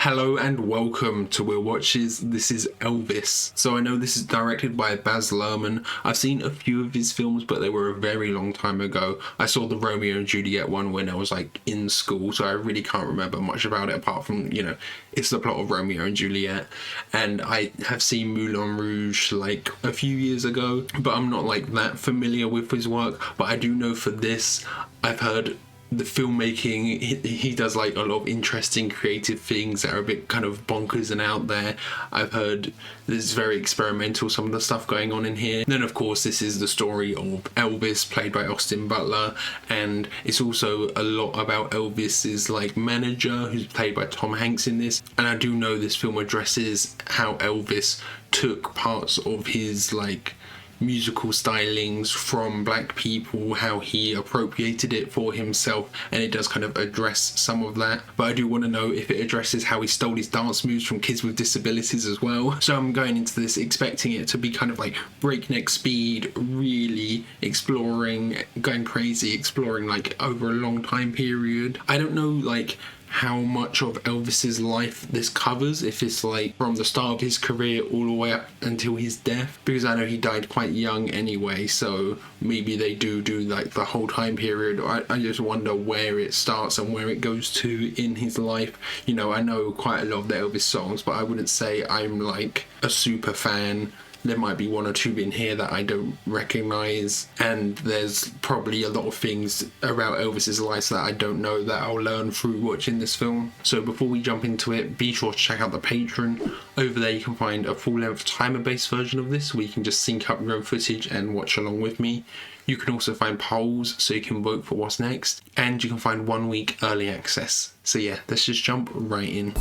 Hello and welcome to Will Watches. This is Elvis. So I know this is directed by Baz Luhrmann. I've seen a few of his films, but they were a very long time ago. I saw the Romeo and Juliet one when I was like in school, so I really can't remember much about it apart from, you know, it's the plot of Romeo and Juliet. And I have seen Moulin Rouge like a few years ago, but I'm not like that familiar with his work. But I do know for this, I've heard the filmmaking, he does like a lot of interesting creative things that are a bit kind of bonkers and out there. I've heard there's very experimental, some of the stuff going on in here. And then of course this is the story of Elvis, played by Austin Butler, and it's also a lot about Elvis's like manager, who's played by Tom Hanks in this. And I do know this film addresses how Elvis took parts of his like musical stylings from black people, how he appropriated it for himself, and it does kind of address some of that. But I do want to know if it addresses how he stole his dance moves from kids with disabilities as well. So I'm going into this expecting it to be kind of like breakneck speed, really exploring, going crazy, exploring like over a long time period. I don't know like how much of Elvis's life this covers, if it's like from the start of his career all the way up until his death, because I know he died quite young anyway, so maybe they do like the whole time period. I just wonder where it starts and where it goes to in his life. You know, I know quite a lot of the Elvis songs, but I wouldn't say I'm like a super fan. There might be one or two in here that I don't recognise, and there's probably a lot of things about Elvis's life that I don't know that I'll learn through watching this film. So before we jump into it, be sure to check out the Patreon. Over there you can find a full-length timer-based version of this where you can just sync up your own footage and watch along with me. You can also find polls so you can vote for what's next, and you can find 1 week early access. So yeah, let's just jump right in.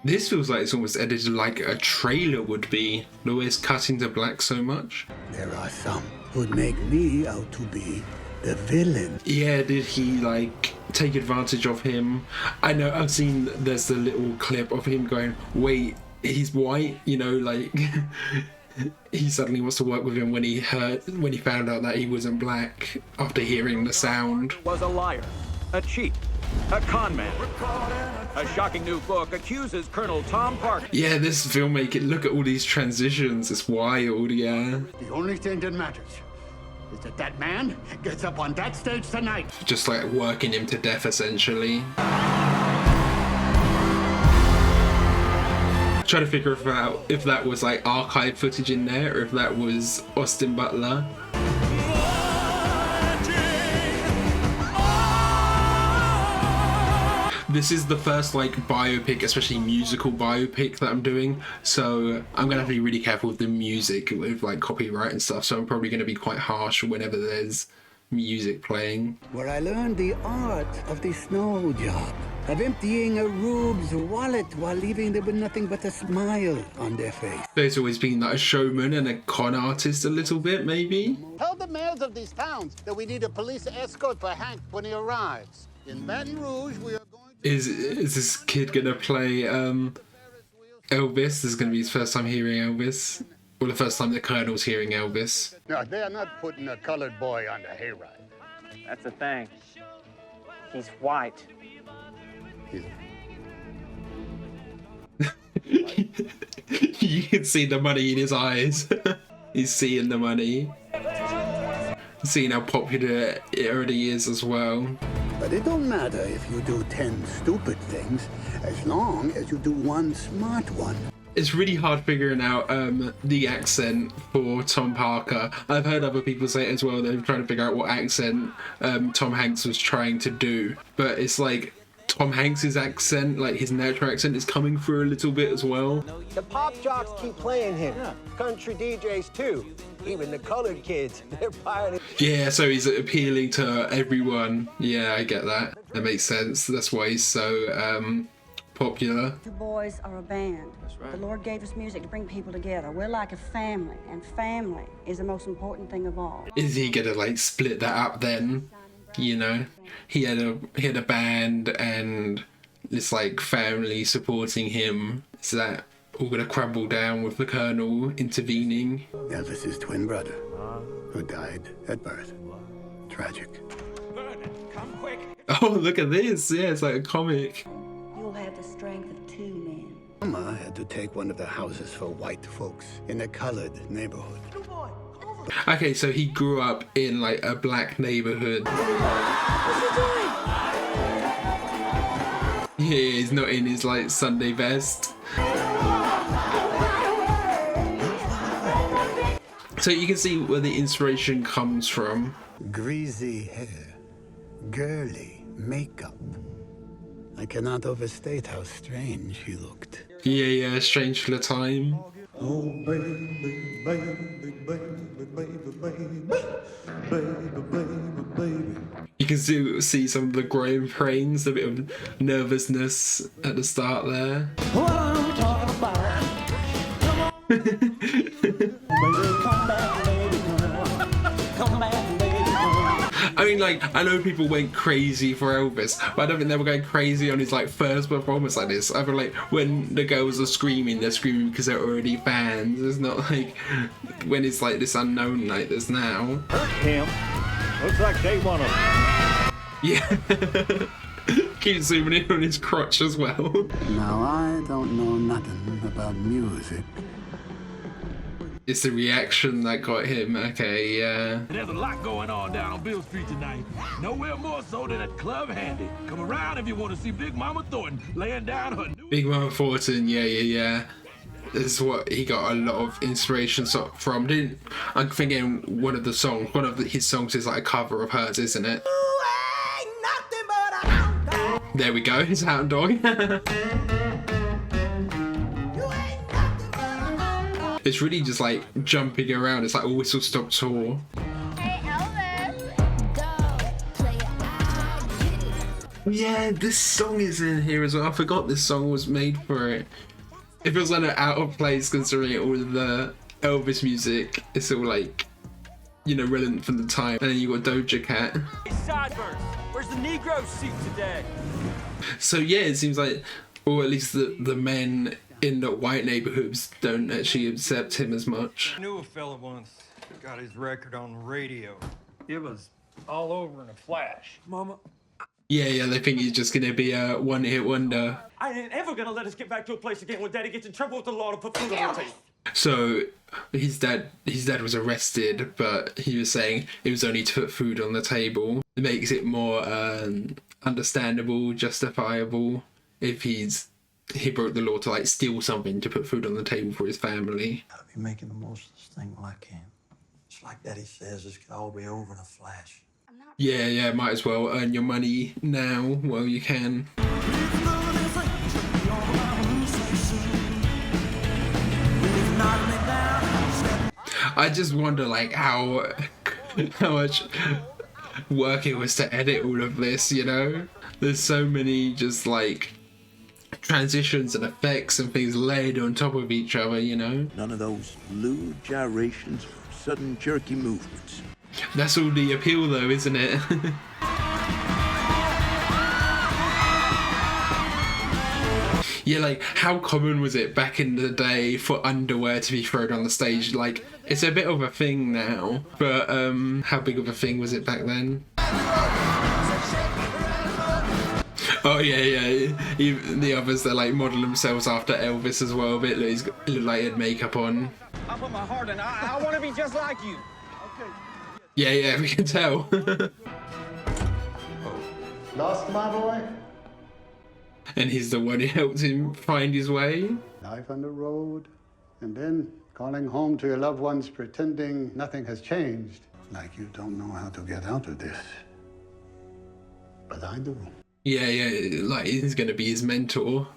This feels like it's almost edited like a trailer would be, the way it's cut into black so much. There are some who'd make me out to be the villain. Yeah, did he like take advantage of him? I know I've seen there's the little clip of him going, wait, he's white, you know, like he suddenly wants to work with him when he found out that he wasn't black after hearing the sound. Was a liar, a cheat, a con man. A shocking new book accuses Colonel Tom Parker. Yeah, this filmmaking, look at all these transitions, it's wild, yeah. The only thing that matters is that that man gets up on that stage tonight. Just like working him to death, essentially. Trying to figure out if that was like archive footage in there, or if that was Austin Butler. This is the first like biopic, especially musical biopic that I'm doing, so I'm gonna have to be really careful with the music, with like copyright and stuff, so I'm probably gonna be quite harsh whenever there's music playing. Where I learned the art of the snow job, of emptying a rube's wallet while leaving them with nothing but a smile on their face. There's always been like a showman and a con artist a little bit, maybe. Tell the mayors of these towns that we need a police escort for Hank when he arrives. In Baton Rouge, we are going to... Is this kid gonna play Elvis? This is gonna be his first time hearing Elvis. Or the first time the Colonel's hearing Elvis. No, they are not putting a colored boy on the hayride. That's the thing. He's white. You can see the money in his eyes. He's seeing the money. Seeing how popular it already is as well. But it don't matter if you do 10 stupid things, as long as you do one smart one. It's really hard figuring out the accent for Tom Parker. I've heard other people say it as well. They're trying to figure out what accent Tom Hanks was trying to do. But it's like Tom Hanks's accent, like his natural accent, is coming through a little bit as well. The pop jocks keep playing him. Country DJs too. Even the colored kids, they're buying it. Yeah, so he's appealing to everyone. Yeah, I get that. That makes sense. That's why he's so popular. You boys are a band. That's right. The Lord gave us music to bring people together. We're like a family, and family is the most important thing of all. Is he gonna like split that up then? You know, he had a band and this like family supporting him. Is that all gonna crumble down with the Colonel intervening? Elvis's twin brother, who died at birth. Tragic. Vernon, come quick. Oh, look at this. Yeah, it's like a comic. You'll have the strength of 2 men. Mama had to take one of the houses for white folks in a colored neighborhood. Okay, so he grew up in like a black neighborhood. Yeah, he's not in his like Sunday best. So you can see where the inspiration comes from. Greasy hair, girly makeup. I cannot overstate how strange he looked. Yeah, strange for the time. Oh, baby, baby, baby, baby, baby. You can see some of the growing pains, a bit of nervousness at the start there. What I'm talking about. Baby, come back, baby, come back, baby. I mean, like, I know people went crazy for Elvis, but I don't think they were going crazy on his like first performance like this. I feel like when the girls are screaming, they're screaming because they're already fans. It's not like when it's like this unknown like this now. Hurt him. Looks like they want him. Yeah. Keep zooming in on his crotch as well. Now, I don't know nothing about music. It's the reaction that got him. Okay, yeah. There's a lot going on down on Bill Street tonight. Nowhere more so than at Club Handy. Come around if you want to see Big Mama Thornton laying down her new... Big Mama Thornton, yeah. This is what he got a lot of inspiration from. I'm thinking one of his songs is like a cover of hers, isn't it? There we go, his hound dog. It's really just like jumping around. It's like a whistle stop tour. Hey, Elvis. Yeah, this song is in here as well. I forgot this song was made for it. It feels like out of place considering all of the Elvis music. It's all like, you know, relevant for the time. And then you got Doja Cat. Hey, Sideburns, where's the Negro seat today? So yeah, it seems like, or at least the men in the white neighborhoods don't actually accept him as much. I knew a fella once got his record on the radio. It was all over in a flash. Mama, Yeah, they think he's just gonna be a one-hit wonder. I ain't ever gonna let us get back to a place again where Daddy gets in trouble with the law to put food on the table. So his dad was arrested, but he was saying it was only to put food on the table. It makes it more understandable, justifiable if he broke the law to like steal something to put food on the table for his family. Gotta be making the most of this thing while I can. It's like Daddy says, this could all be over in a flash. Yeah, might as well earn your money now while you can. I just wonder like how much work it was to edit all of this, you know? There's so many just like transitions and effects and things layered on top of each other, you know? None of those lewd gyrations, sudden jerky movements. That's all the appeal though, isn't it? Yeah, like how common was it back in the day for underwear to be thrown on the stage? Like it's a bit of a thing now, but how big of a thing was it back then? Oh yeah. Even the others that like model themselves after Elvis as well. But he's look like he had makeup on. I put my heart in. I want to be just like you. Okay. Yeah, we can tell. Lost my boy? And he's the one who helped him find his way. Life on the road, and then calling home to your loved ones pretending nothing has changed. Like you don't know how to get out of this. But I do. Yeah, like he's gonna be his mentor.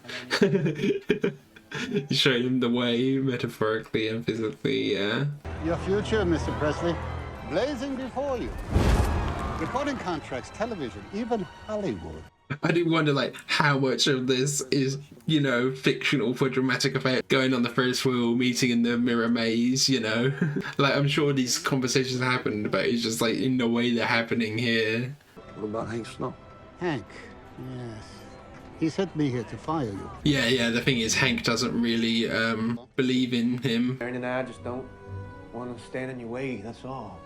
Showing him the way, metaphorically and physically, yeah. Your future, Mr. Presley, blazing before you. Recording contracts, television, even Hollywood. I do wonder, like, how much of this is, you know, fictional for dramatic effect. Going on the Ferris wheel, meeting in the mirror maze, you know. Like, I'm sure these conversations happened, but it's just, like, in the way they're happening here. What about Hank Snow? Hank, yes. He sent me here to fire you. Yeah, the thing is, Hank doesn't really believe in him. Aaron and I just don't want to stand in your way, that's all.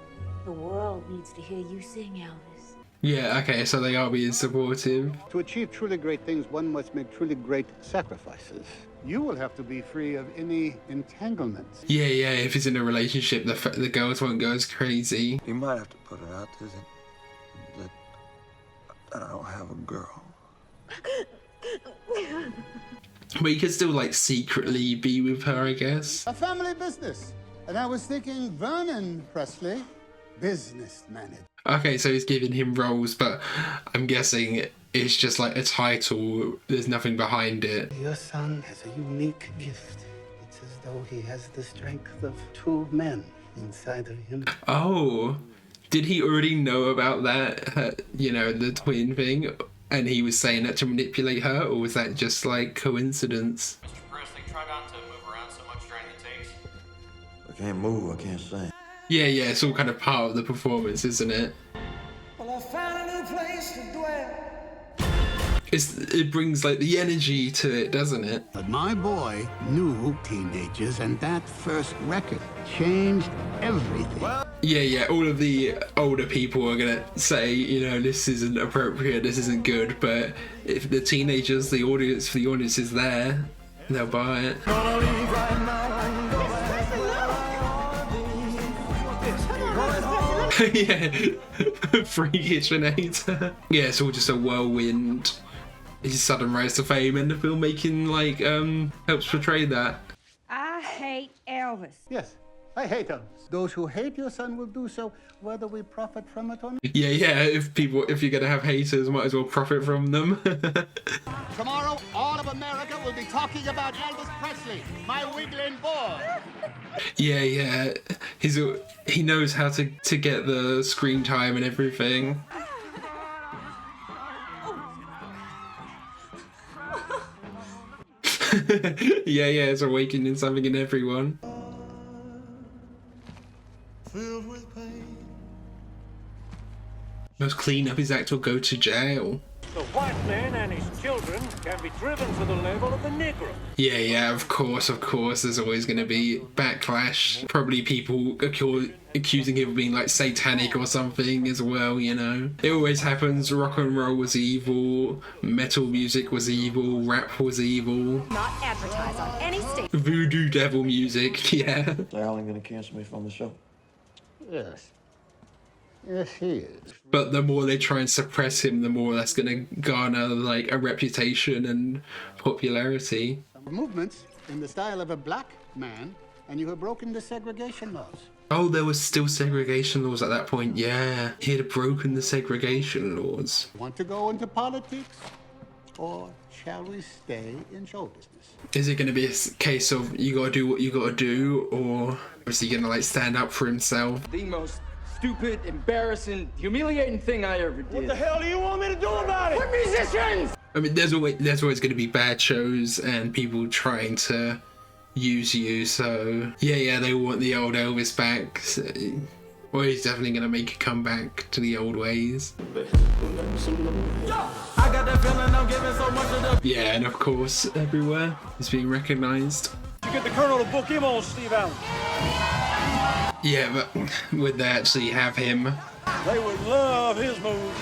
The world needs to hear you sing, Elvis. Yeah, okay, so they are being supportive. To achieve truly great things, one must make truly great sacrifices. You will have to be free of any entanglements. Yeah, if he's in a relationship, the girls won't go as crazy. You might have to put it out there that I don't have a girl. But you could still, like, secretly be with her, I guess. A family business. And I was thinking Vernon Presley, business manager. Okay, so he's giving him roles, but I'm guessing it's just like a title. There's nothing behind it. Your son has a unique gift. It's as though he has the strength of two men inside of him. Oh, did he already know about that, the twin thing? And he was saying that to manipulate her, or was that just like coincidence? Mr. Presley, try not to move around so much during the takes. I can't move, I can't sing. Yeah, it's all kind of part of the performance, isn't it? Well, I found a new place to dwell. It brings like the energy to it, doesn't it? But my boy knew teenagers, and that first record changed everything. Yeah, all of the older people are gonna say, this isn't appropriate, this isn't good, but if the teenagers, the audience is there, they'll buy it. Yeah, freakish Renator. Yeah, it's all just a whirlwind. His sudden rise to fame, and the filmmaking helps portray that. I hate Elvis. Yes, I hate Elvis. Those who hate your son will do so, whether we profit from it or not. Yeah, if you're gonna have haters, might as well profit from them. Tomorrow, all of America will be talking about Elvis Presley, my wiggling boy. Yeah, he knows how to get the screen time and everything. Yeah, it's awakening something in everyone. Most clean-up act will go to jail. The white man and his children can be driven to the level of the Negro. Yeah, of course. There's always going to be backlash. Probably people accusing him of being like satanic or something as well, It always happens. Rock and roll was evil. Metal music was evil. Rap was evil. Not advertise on any stage. Voodoo devil music, yeah. Is Alan gonna cancel me from the show? Yes. Yes, he is. But the more they try and suppress him, the more that's going to garner like a reputation and popularity. Movements in the style of a black man, and you have broken the segregation laws. Oh, there was still segregation laws at that point. Yeah, he had broken the segregation laws. Want to go into politics, or shall we stay in show business? Is it going to be a case of you got to do what you got to do, or is he going to like stand up for himself? The most stupid, embarrassing, humiliating thing I ever did. What the hell do you want me to do about it? We're musicians! I mean, there's always going to be bad shows and people trying to use you. So yeah, they want the old Elvis back. So, well, he's definitely going to make a comeback to the old ways. I got that feeling I'm giving so much of the... Yeah, and of course, everywhere he's being recognised. You get the Colonel to book him on Steve Allen. Yeah, but would they actually have him? They would love his moves.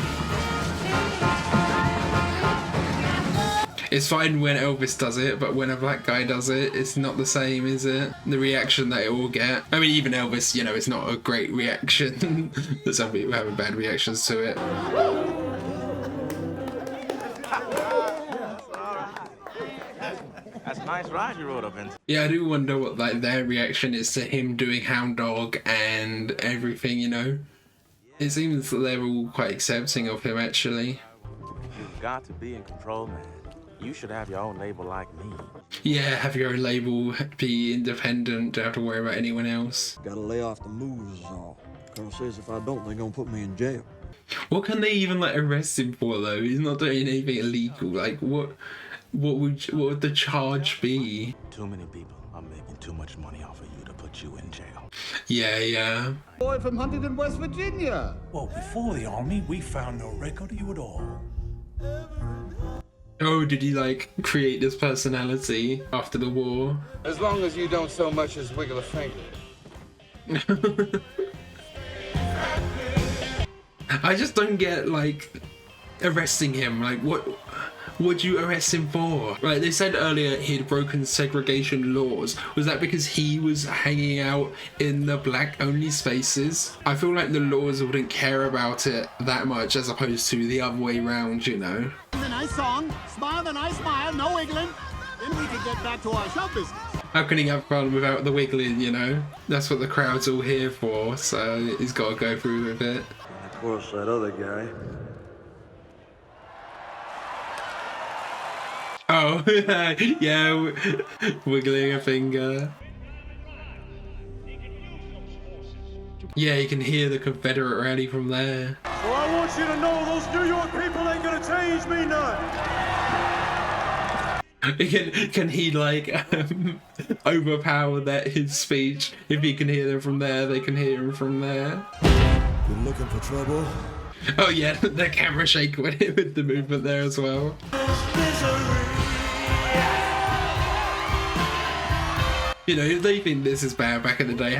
It's fine when Elvis does it, but when a black guy does it, it's not the same, is it? The reaction that it will get. I mean, even Elvis, it's not a great reaction. Some people have bad reactions to it. That's a nice ride you rode up into. Yeah, I do wonder what their reaction is to him doing Hound Dog and everything, It seems that they're all quite accepting of him, actually. You've got to be in control, man. You should have your own label like me. Yeah, have your own label, be independent, don't have to worry about anyone else. Gotta lay off the moves is all. Colonel says if I don't, they're gonna put me in jail. What can they even arrest him for though? He's not doing anything illegal. What would the charge be? Too many people are making too much money off of you to put you in jail. Yeah. Boy from Huntington, West Virginia. Well, before the army, we found no record of you at all. Oh, did he create this personality after the war? As long as you don't so much as wiggle a finger. I just don't get, like, arresting him. Like, what would you arrest him for? Right, they said earlier he'd broken segregation laws. Was that because he was hanging out in the black-only spaces? I feel like the laws wouldn't care about it that much as opposed to the other way around, you know? The nice song, smile the nice smile, no wiggling. Then we can get back to our show business. How can he have fun without the wiggling, you know? That's what the crowd's all here for, so he's got to go through with it. Of course, that other guy. Oh, yeah, wiggling a finger. Yeah, you can hear the Confederate rally from there. So I want you to know those New York people ain't gonna change me none. Can he, like, overpower his speech? If he can hear them from there, they can hear him from there. You looking for trouble? Oh yeah, the camera shake with the movement there as well. You know, if they think this is bad back in the day,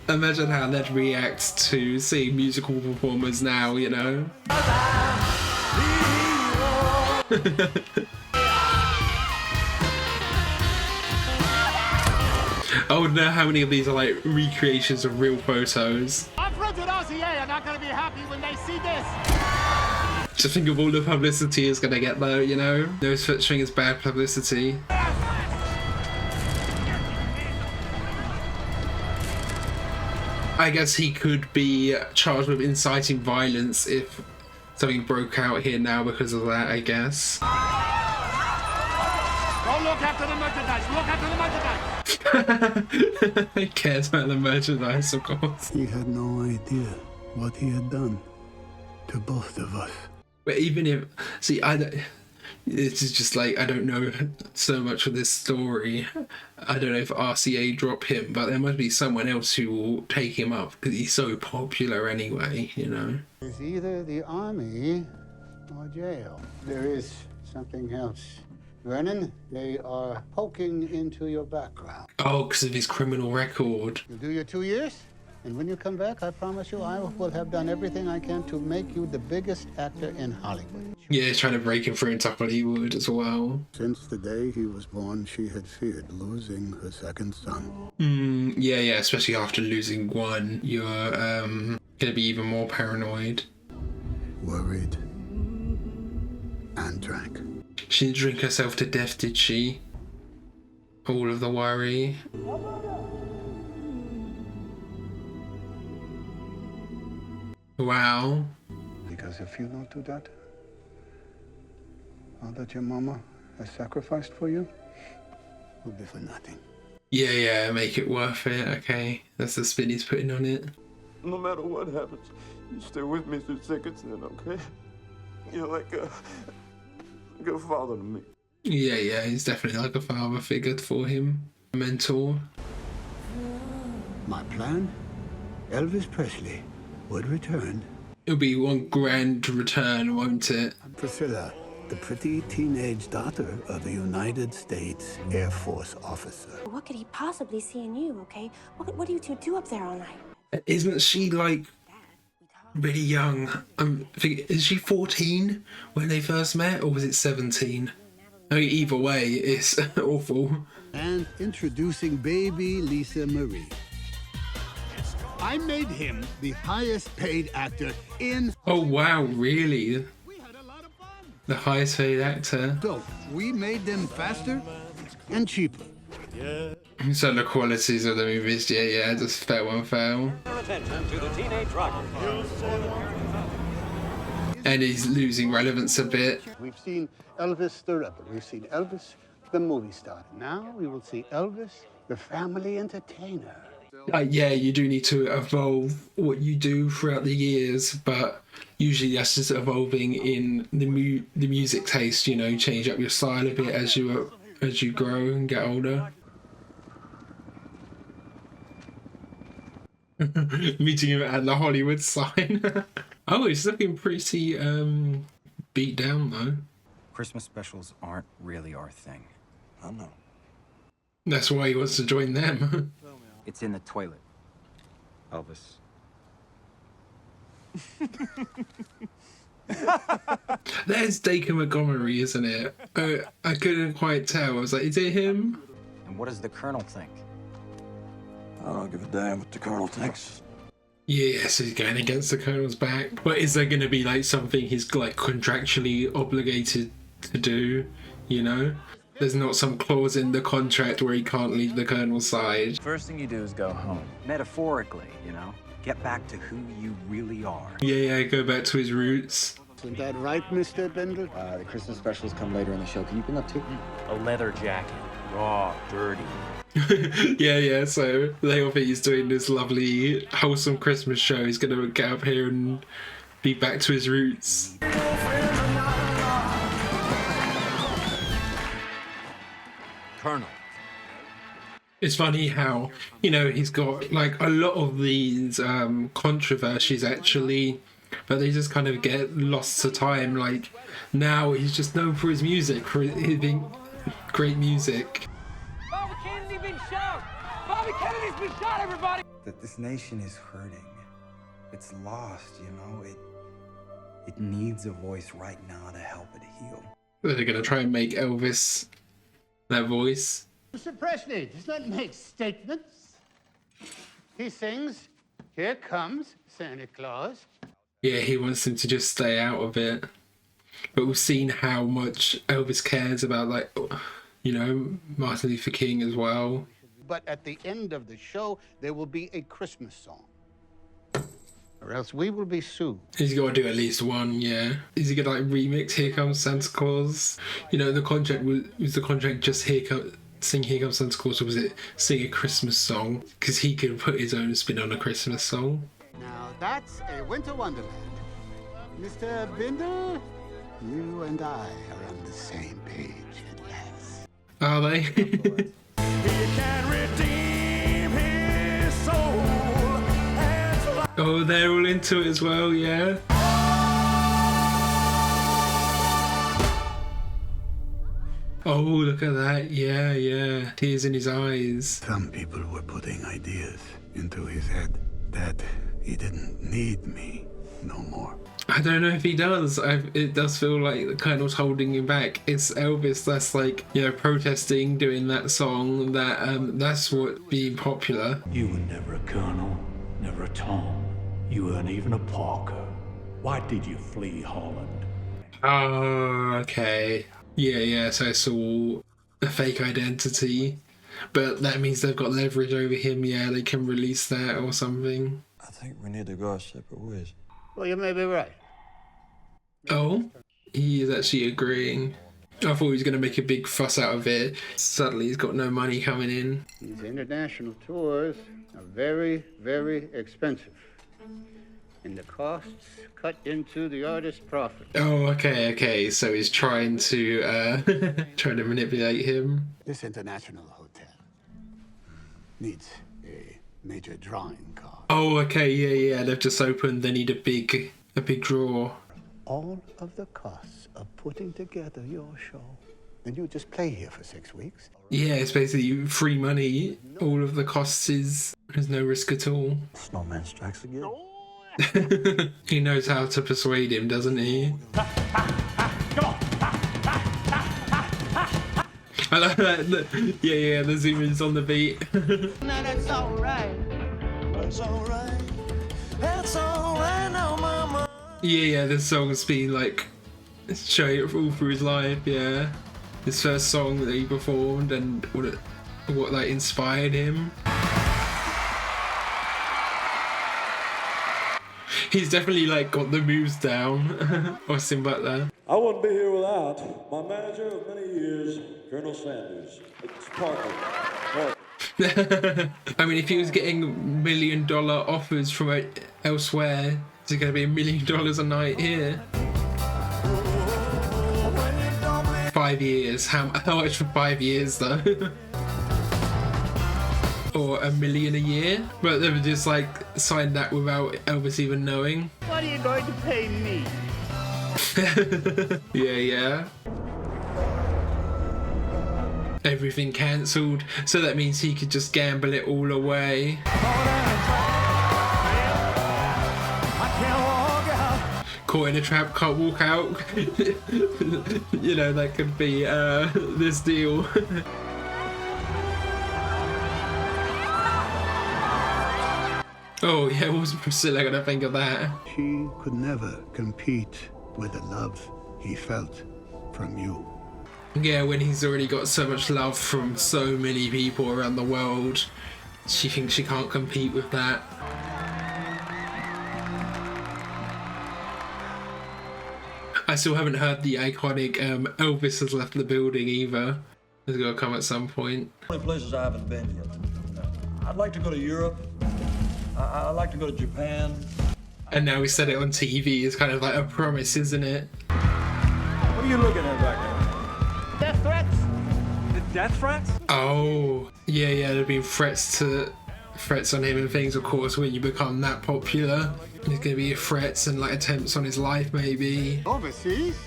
imagine how they'd react to seeing musical performers now, you know? I would know how many of these are like recreations of real photos. Our friends at RCA are not going to be happy when they see this. Just think of all the publicity it's going to get though, you know? No such thing as bad publicity. I guess he could be charged with inciting violence if something broke out here now because of that, I guess. Don't look after the merchandise. Look after the merchandise. He cares about the merchandise, of course. He had no idea what he had done to both of us. But even if, see, this is just like, I don't know so much of this story. I don't know if RCA drop him, but there must be someone else who will take him up because he's so popular anyway, you know? It's either the army or jail. There is something else. Vernon, they are poking into your background. Oh, because of his criminal record. You do your 2 years, and when you come back, I promise you I will have done everything I can to make you the biggest actor in Hollywood. Yeah, he's trying to break him through into Hollywood as well. Since the day he was born, she had feared losing her second son. Yeah, especially after losing one, you're gonna be even more paranoid. Worried and drank. She didn't drink herself to death, did she? All of the worry. Wow. Because if you don't do that, all that your mama has sacrificed for you will be for nothing. Yeah, make it worth it, okay. That's the spin he's putting on it. No matter what happens, you stay with me through thick and thin, okay? You're like a good father to me. Yeah, he's definitely like a father figure for him. A mentor. My plan? Elvis Presley would return. It'll be one grand return, won't it? Priscilla, the pretty teenage daughter of a United States Air Force officer. What could he possibly see in you, okay? What do you two do up there all night? Isn't she like really young? Is she 14 when they first met, or was it 17? I mean, either way, it's awful. And introducing baby Lisa Marie. I made him the highest paid actor in... Oh wow, really? The highest paid actor? So, we made them faster and cheaper. So the qualities of the movies, yeah, just fair one fail. Attention to the teenage rocker. And he's losing relevance a bit. We've seen Elvis the rebel. We've seen Elvis the movie star. Now we will see Elvis the family entertainer. Yeah, you do need to evolve what you do throughout the years, but usually that's just evolving in the music taste. You know, change up your style a bit as you grow and get older. Meeting him at the Hollywood sign. Oh, he's looking pretty beat down though. Christmas specials aren't really our thing. I know. That's why he wants to join them. It's in the toilet, Elvis. There's Dacre Montgomery, isn't it? I couldn't quite tell. I was like, is it him? And what does the Colonel think? I don't give a damn what the Colonel thinks. Yeah, so he's going against the Colonel's back. But is there going to be like something he's like contractually obligated to do? You know? There's not some clause in the contract where he can't leave the Colonel's side. First thing you do is go home. Metaphorically, you know? Get back to who you really are. Yeah, go back to his roots. Isn't that right, Mr. Bindle? The Christmas specials come later in the show. Can you bring up two? A leather jacket. Raw, dirty. yeah, so they all think he's doing this lovely, wholesome Christmas show. He's gonna get up here and be back to his roots. Colonel. It's funny how, you know, he's got like a lot of these controversies actually, but they just kind of get lost to time. Like now he's just known for his music, for his being great music. Bobby Kennedy's been shot! Bobby Kennedy's been shot, everybody! That this nation is hurting. It's lost, you know? It needs a voice right now to help it heal. They're gonna try and make Elvis that voice. Mr. Presley does not make statements. He sings, "Here comes Santa Claus." Yeah, he wants him to just stay out of it. But we've seen how much Elvis cares about, like, you know, Martin Luther King as well. But at the end of the show, there will be a Christmas song. Or else we will be sued. He's got to do at least one, yeah. Is he gonna like remix "Here Comes Santa Claus"? You know, the contract was the contract just sing "Here Comes Santa Claus," or was it sing a Christmas song? Because he could put his own spin on a Christmas song. Now that's a winter wonderland. Mr. Bindle, you and I are on the same page at last. Are they? He can redeem his soul. Oh, they're all into it as well, yeah. Oh, look at that. Yeah. Tears in his eyes. Some people were putting ideas into his head that he didn't need me no more. I don't know if he does. It does feel like the Colonel's holding him back. It's Elvis that's like, you know, protesting, doing that song. That's what being popular. You were never a colonel, never a Tom. You weren't even a Parker. Why did you flee Holland? Oh, okay. Yeah, so it's all a fake identity. But that means they've got leverage over him, yeah, they can release that or something. I think we need to go our separate ways. Well, you may be right. Oh, he is actually agreeing. I thought he was going to make a big fuss out of it. Suddenly he's got no money coming in. These international tours are very, very expensive. And the costs cut into the artist's profit. Oh, okay. So he's trying to manipulate him. This international hotel needs a major drawing card. Oh, okay, yeah. They've just opened. They need a big draw. All of the costs of putting together your show. And you just play here for 6 weeks. Yeah, it's basically free money. All of the costs there's no risk at all. Snowman strikes again. He knows how to persuade him, doesn't he? I like that. Yeah, the zoom in's on the beat. Now that's all right. That's all right. That's all right now, mama. Yeah, this song's been like showing it all through his life, yeah. His first song that he performed and what like inspired him. He's definitely like got the moves down. Austin Butler. I wouldn't be here without my manager of many years, Colonel Sanders. It's Parker. I mean, if he was getting $1 million offers from elsewhere, is it going to be $1 million a night here? 5 years. How much for 5 years though? Or $1 million a year? But they would just like sign that without Elvis even knowing. What are you going to pay me? Yeah. Everything cancelled, so that means he could just gamble it all away. I can't walk caught in a trap, can't walk out. You know, that could be this deal. Oh yeah, what was Priscilla gonna think of that? He could never compete with the love he felt from you. Yeah, when he's already got so much love from so many people around the world, she thinks she can't compete with that. I still haven't heard the iconic Elvis has left the building either. It's got to come at some point. Many places I haven't been yet. I'd like to go to Europe. I'd like to go to Japan. And now we said it on TV. It's kind of like a promise, isn't it? What are you looking at back there? Death threats? The death threats? Oh, yeah, there've been threats on him and things, of course, when you become that popular. There's gonna be threats and like attempts on his life, maybe. Overseas?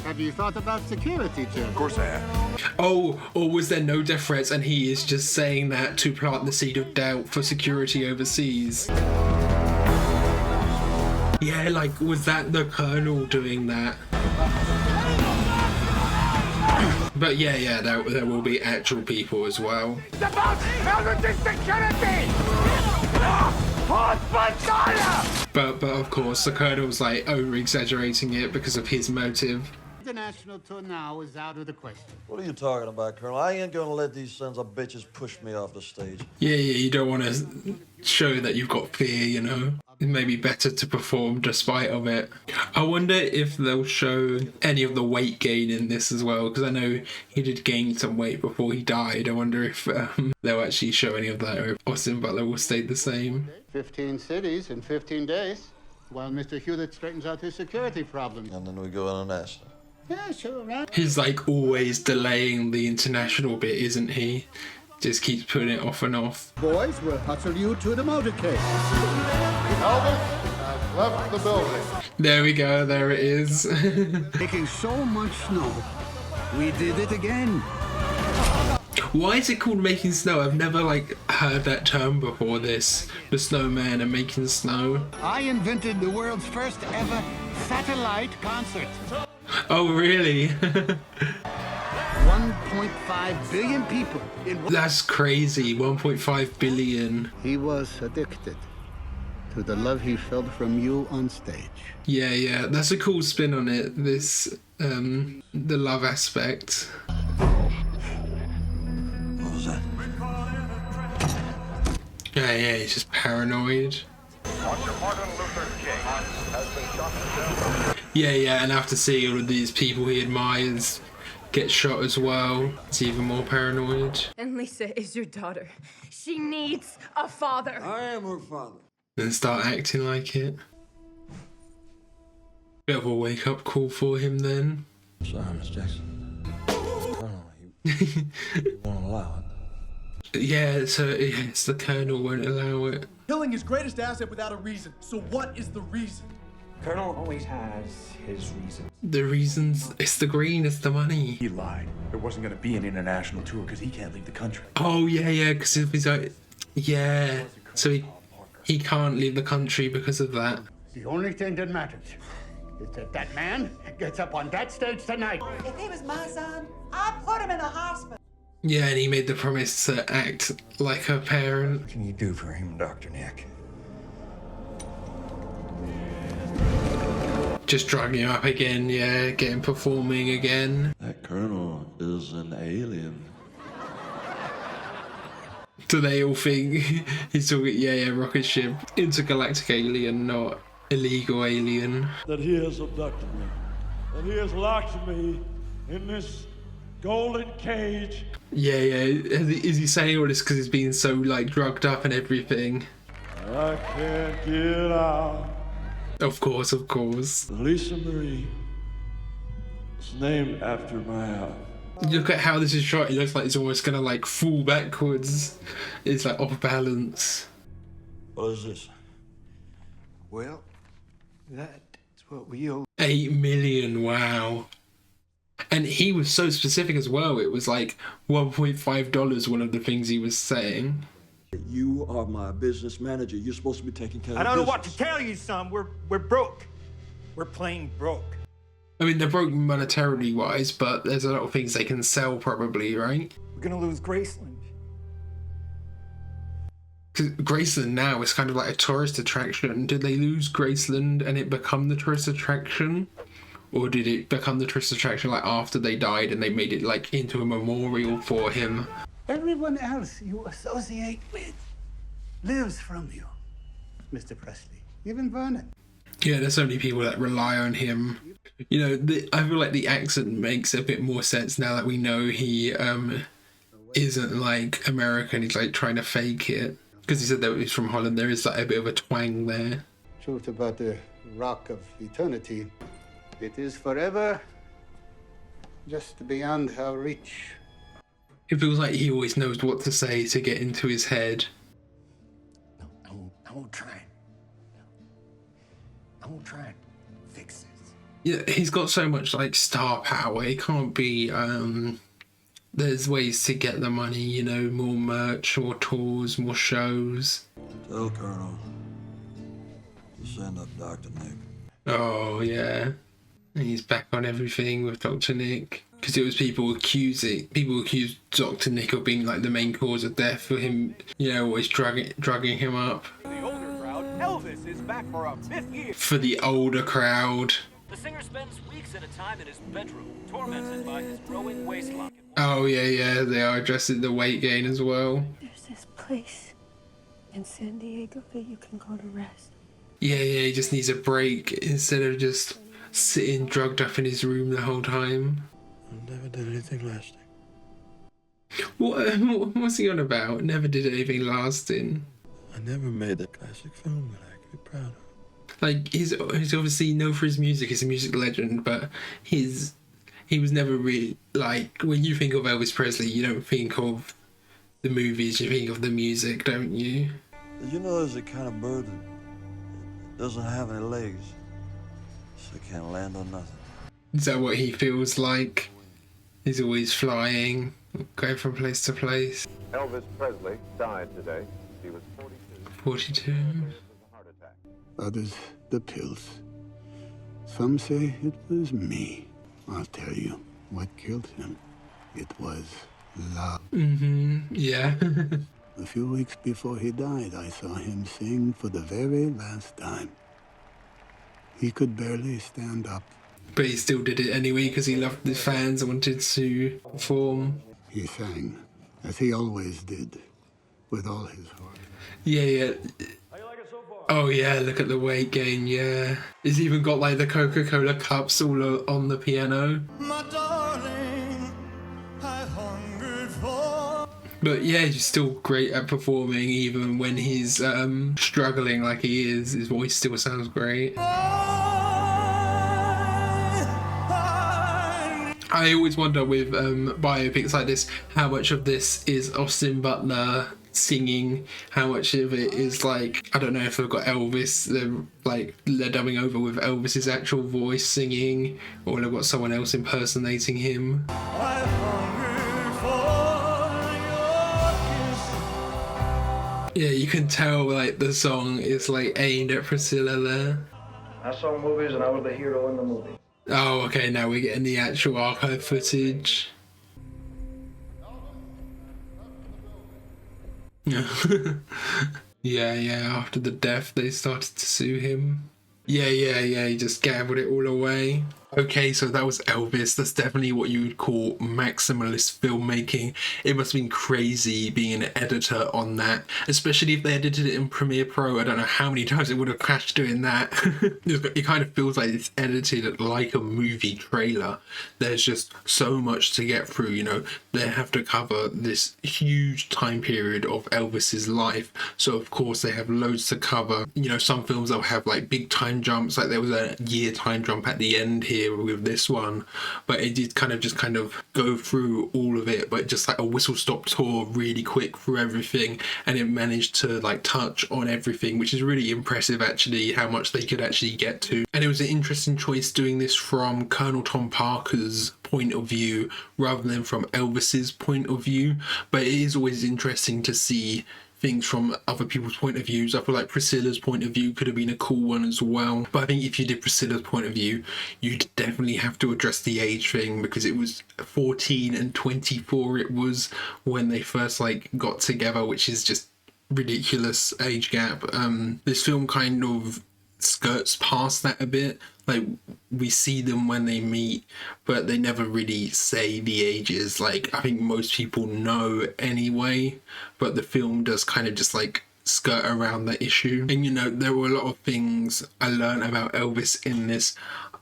Have you thought about security, Jim? Of course I have. Oh, or was there no death threats and he is just saying that to plant the seed of doubt for security overseas? Yeah, like, was that the Colonel doing that? But yeah, there will be actual people as well. But of course, the Colonel's like over-exaggerating it because of his motive. International tour now is out of the question. What are you talking about, Colonel? I ain't gonna let these sons of bitches push me off the stage. Yeah, you don't want to show that you've got fear, you know? It may be better to perform despite of it. I wonder if they'll show any of the weight gain in this as well, because I know he did gain some weight before he died. I wonder if they'll actually show any of that, or if Austin Butler will stay the same. 15 cities in 15 days, while Mr. Hewlett straightens out his security problems. And then we go international. Yeah, sure, right? He's like always delaying the international bit, isn't he? Just keeps putting it off and off. Boys, we'll hustle you to the motorcade. Elvis has left the building. There we go, there it is. Making so much snow, we did it again. Why is it called making snow? I've never like heard that term before this. The snowman and making snow. I invented the world's first ever satellite concert. Oh really? 1.5 billion people in That's crazy, 1.5 billion. He was addicted to the love he felt from you on stage. Yeah, that's a cool spin on it. This, the love aspect. What was that? Yeah, he's just paranoid. Yeah, and after seeing all of these people he admires get shot as well, it's even more paranoid. And Lisa is your daughter. She needs a father. I am her father. And start acting like it. Bit of a wake-up call for him then. Sorry, Miss Jackson. You won't allow it. Yeah, so yes, the Colonel won't allow it. Killing his greatest asset without a reason. So what is the reason? Colonel always has his reasons. The reasons, it's the green, it's the money. He lied. There wasn't going to be an international tour because he can't leave the country. Oh yeah, because if he's like, yeah, so he can't leave the country because of that. The only thing that matters is that that man gets up on that stage tonight. If he was my son, I'd put him in a hospital. Yeah, and he made the promise to act like her parent. What can you do for him, Dr. Nick? Just drugging him up again, yeah, get him performing again. That colonel is an alien. Do they all think he's talking, yeah, rocket ship, intergalactic alien, not illegal alien. That he has abducted me. That he has locked me in this golden cage. Yeah, is he saying all this because he's been so, like, drugged up and everything? I can't get out. Of course. Lisa Marie is named after my house. Look at how this is shot. It looks like it's almost gonna like fall backwards. It's like off balance. What is this? Well, that's what we owe. 8 million, wow. And he was so specific as well. It was like $1.5, one of the things he was saying. You are my business manager. You're supposed to be taking care of I don't know business. what to tell you, son. We're broke. We're plain broke. I mean, they're broke monetarily wise, but there's a lot of things they can sell probably, right? We're gonna lose Graceland. Because Graceland now is kind of like a tourist attraction. Did they lose Graceland and it become the tourist attraction? Or did it become the tourist attraction like after they died and they made it like into a memorial for him? Everyone else you associate with lives from you, Mr. Presley. Even Vernon. Yeah, there's so many people that rely on him. You know, I feel like the accent makes a bit more sense now that we know he isn't like American. He's like trying to fake it. Because he said that he's from Holland, there is like a bit of a twang there. Truth about the Rock of Eternity. It is forever, just beyond our reach. It feels like he always knows what to say to get into his head. I won't try. I won't try and fix this. Yeah, he's got so much like star power. It can't be. There's ways to get the money. You know, more merch, more tours, more shows. Tell Colonel to send up Dr. Nick. Oh yeah, and he's back on everything with Dr. Nick. Because it was people accused Dr. Nick of being like the main cause of death for him. You know, always drugging him up. The older crowd, Elvis is back for a 5th year. For the older crowd. The singer spends weeks at a time in his bedroom, tormented by his growing waistline. Oh yeah, they are addressing the weight gain as well. There's this place in San Diego that you can go to rest. Yeah, he just needs a break instead of just sitting drugged up in his room the whole time. I never did anything lasting. What's he on about? Never did anything lasting. I never made that classic film that I could be proud of. Like, he's obviously known for his music, he's a music legend, but he was never really, like, when you think of Elvis Presley, you don't think of the movies, you think of the music, don't you? Did you know there's a kind of bird that doesn't have any legs, so it can't land on nothing? Is that what he feels like? He's always flying, going from place to place. Elvis Presley died today. He was 42. 42. Others, the pills. Some say it was me. I'll tell you what killed him. It was love. Yeah. A few weeks before he died, I saw him sing for the very last time. He could barely stand up. But he still did it anyway because he loved the fans and wanted to perform. He sang, as he always did, with all his heart. Yeah. Oh yeah, look at the weight gain, yeah. He's even got like the Coca-Cola cups all on the piano. My darling, I hungered for. But yeah, he's still great at performing even when he's struggling like he is. His voice still sounds great. I always wonder with biopics like this, how much of this is Austin Butler singing, how much of it is like, I don't know if they've got Elvis, they're dubbing over with Elvis's actual voice singing, or they've got someone else impersonating him. Yeah, you can tell like the song is like aimed at Priscilla there. I saw movies and I was the hero in the movie. Oh, okay, now we're getting the actual archive footage. Yeah, after the death they started to sue him. Yeah, he just gambled it all away. Okay, so that was Elvis. That's definitely what you would call maximalist filmmaking. It must have been crazy being an editor on that, especially if they edited it in Premiere Pro. I don't know how many times it would have crashed doing that. It kind of feels like it's edited like a movie trailer. There's just so much to get through, you know. They have to cover this huge time period of Elvis's life, so of course they have loads to cover. You know, some films they'll have like big time jumps, like there was a year time jump at the end here with this one, but it did kind of go through all of it, but just like a whistle stop tour really quick through everything, and it managed to like touch on everything, which is really impressive actually, how much they could actually get to. And it was an interesting choice doing this from Colonel Tom Parker's point of view rather than from Elvis's point of view, but it is always interesting to see things from other people's point of views. I feel like Priscilla's point of view could have been a cool one as well. But I think if you did Priscilla's point of view, you'd definitely have to address the age thing, because it was 14 and 24 it was when they first like got together, which is just ridiculous age gap. This film kind of skirts past that a bit. Like, we see them when they meet, but they never really say the ages. Like, I think most people know anyway, but the film does kind of just like skirt around that issue. And you know, there were a lot of things I learned about Elvis in this.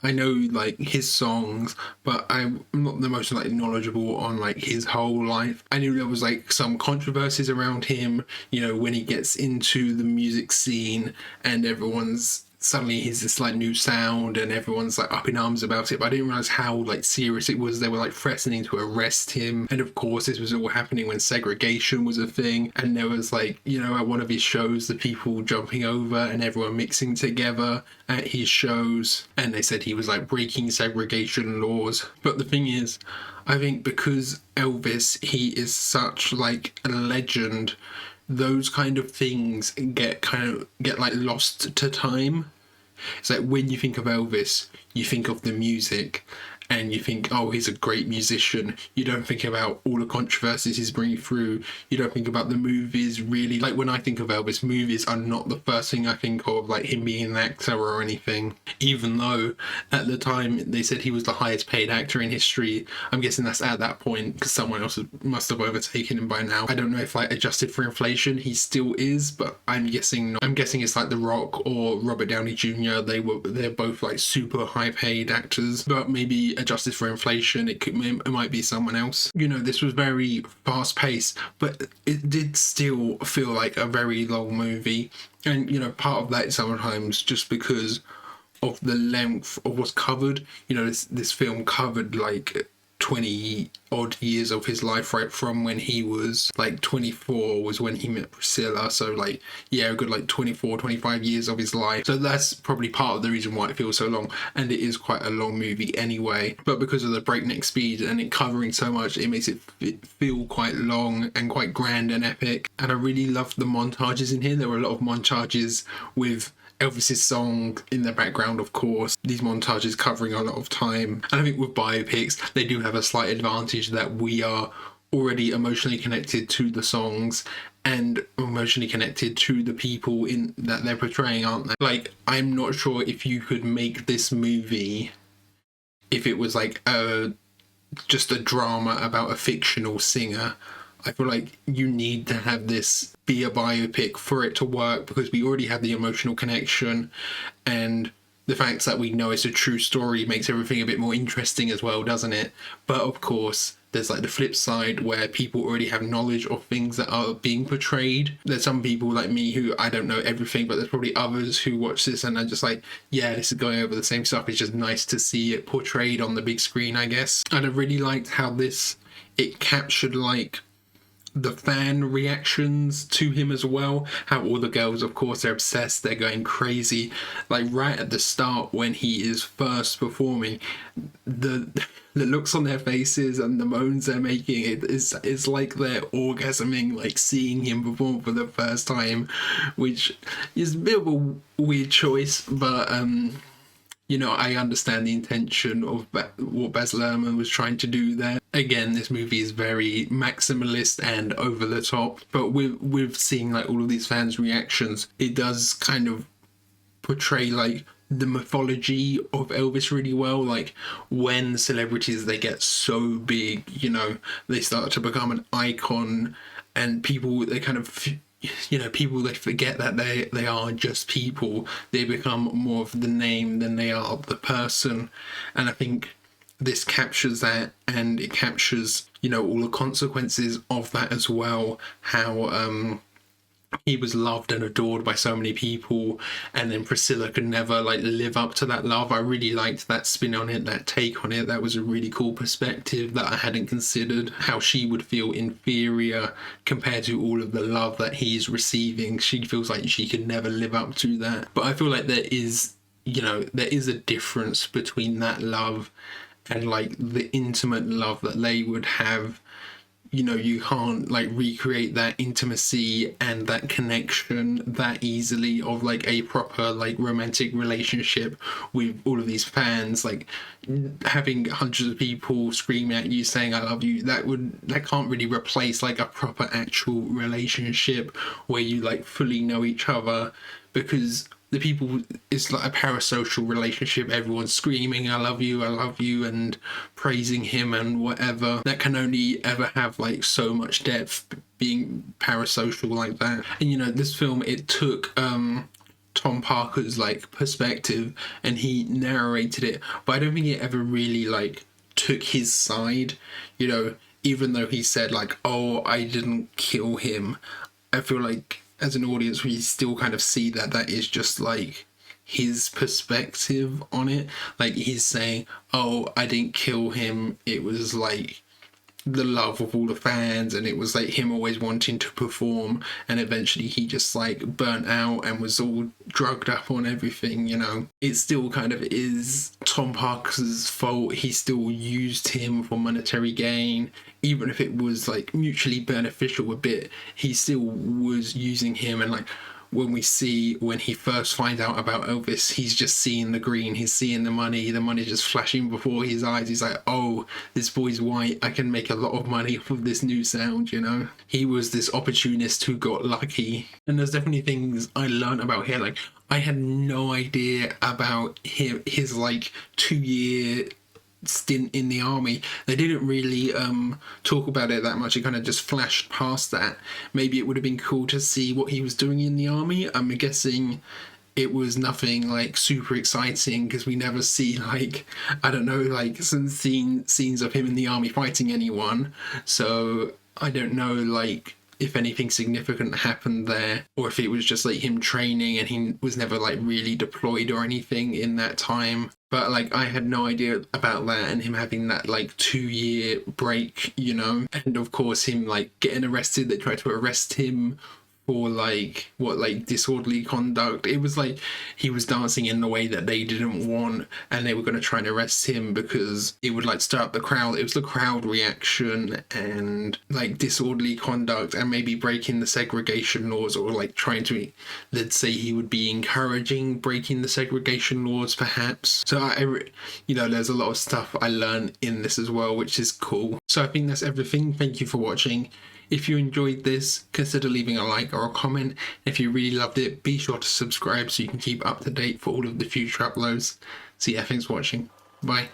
I know like his songs, but I'm not the most like knowledgeable on like his whole life. I knew there was like some controversies around him, you know, when he gets into the music scene and everyone's suddenly he's this like new sound and everyone's like up in arms about it, but I didn't realize how like serious it was. They were like threatening to arrest him, and of course this was all happening when segregation was a thing, and there was like, you know, at one of his shows the people jumping over and everyone mixing together at his shows, and they said he was like breaking segregation laws. But the thing is, I think because Elvis, he is such like a legend, those kind of things get like lost to time. It's like when you think of Elvis, you think of the music and you think, oh, he's a great musician. You don't think about all the controversies he's bringing through. You don't think about the movies, really. Like, when I think of Elvis, movies are not the first thing I think of, like him being an actor or anything. Even though at the time they said he was the highest paid actor in history. I'm guessing that's at that point because someone else must have overtaken him by now. I don't know if like adjusted for inflation he still is, but I'm guessing not. I'm guessing it's like The Rock or Robert Downey Jr. They're both like super high paid actors, but maybe adjusted for inflation it might be someone else. You know, this was very fast paced, but it did still feel like a very long movie, and you know, part of that sometimes just because of the length of what's covered. You know, this film covered like 20 odd years of his life, right from when he was like 24 was when he met Priscilla, so like, yeah, a good like 24-25 years of his life. So that's probably part of the reason why it feels so long, and it is quite a long movie anyway, but because of the breakneck speed and it covering so much, it makes it feel quite long and quite grand and epic. And I really loved the montages in here. There were a lot of montages with Elvis's song in the background, of course. These montages covering a lot of time. And I think with biopics, they do have a slight advantage that we are already emotionally connected to the songs and emotionally connected to the people in that they're portraying, aren't they? Like, I'm not sure if you could make this movie if it was like just a drama about a fictional singer. I feel like you need to have this be a biopic for it to work, because we already have the emotional connection, and the fact that we know it's a true story makes everything a bit more interesting as well, doesn't it? But of course, there's like the flip side where people already have knowledge of things that are being portrayed. There's some people like me who I don't know everything, but there's probably others who watch this and are just like, yeah, this is going over the same stuff. It's just nice to see it portrayed on the big screen, I guess. And I really liked how it captured like the fan reactions to him as well. How all the girls, of course, they're obsessed, they're going crazy. Like right at the start when he is first performing, the looks on their faces and the moans they're making, it's like they're orgasming, like seeing him perform for the first time, which is a bit of a weird choice, but you know, I understand the intention of what Baz Luhrmann was trying to do there. Again, this movie is very maximalist and over the top, but with seeing like all of these fans' reactions, it does kind of portray like the mythology of Elvis really well. Like when celebrities, they get so big, you know, they start to become an icon, and people, they kind of, you know, people, they forget that they are just people. They become more of the name than they are the person. And I think this captures that, and it captures, you know, all the consequences of that as well. How he was loved and adored by so many people, and then Priscilla could never like live up to that love. I really liked that spin on it, that take on it. That was a really cool perspective that I hadn't considered, how she would feel inferior compared to all of the love that he's receiving. She feels like she could never live up to that. But I feel like there is, you know, there is a difference between that love and like the intimate love that they would have you know, you can't like recreate that intimacy and that connection that easily of like a proper like romantic relationship with all of these fans. Like having hundreds of people scream at you saying I love you, that can't really replace like a proper actual relationship where you like fully know each other, because the people, it's like a parasocial relationship. Everyone's screaming I love you and praising him and whatever. That can only ever have like so much depth being parasocial like that. And you know, this film, it took Tom Parker's like perspective and he narrated it, but I don't think it ever really like took his side, you know, even though he said like, oh, I didn't kill him. I feel like as an audience we still kind of see that that is just like his perspective on it. Like he's saying, oh, I didn't kill him, it was like the love of all the fans, and it was like him always wanting to perform, and eventually he just like burnt out and was all drugged up on everything, you know. It still kind of is Tom Parker's fault. He still used him for monetary gain, even if it was like mutually beneficial a bit, he still was using him. And like when he first finds out about Elvis, he's just seeing the green, he's seeing the money just flashing before his eyes. He's like, oh, this boy's white, I can make a lot of money off of this new sound, you know. He was this opportunist who got lucky. And there's definitely things I learned about here. Like I had no idea about his like 2-year stint in the army. They didn't really talk about it that much. It kind of just flashed past that. Maybe it would have been cool to see what he was doing in the army. I'm guessing it was nothing like super exciting, because we never see like, I don't know, like some scenes of him in the army fighting anyone. So I don't know like if anything significant happened there, or if it was just like him training and he was never like really deployed or anything in that time. But like I had no idea about that, and him having that like 2-year break, you know. And of course him like getting arrested. They tried to arrest him for like disorderly conduct. It was like he was dancing in the way that they didn't want, and they were going to try and arrest him because it would like stir up the crowd. It was the crowd reaction and like disorderly conduct and maybe breaking the segregation laws, or like trying to, let's say he would be encouraging breaking the segregation laws perhaps. So you know, there's a lot of stuff I learned in this as well, which is cool. So I think that's everything. Thank you for watching. If you enjoyed this, consider leaving a like or a comment. If you really loved it, be sure to subscribe so you can keep up to date for all of the future uploads. So yeah, thanks for watching. Bye.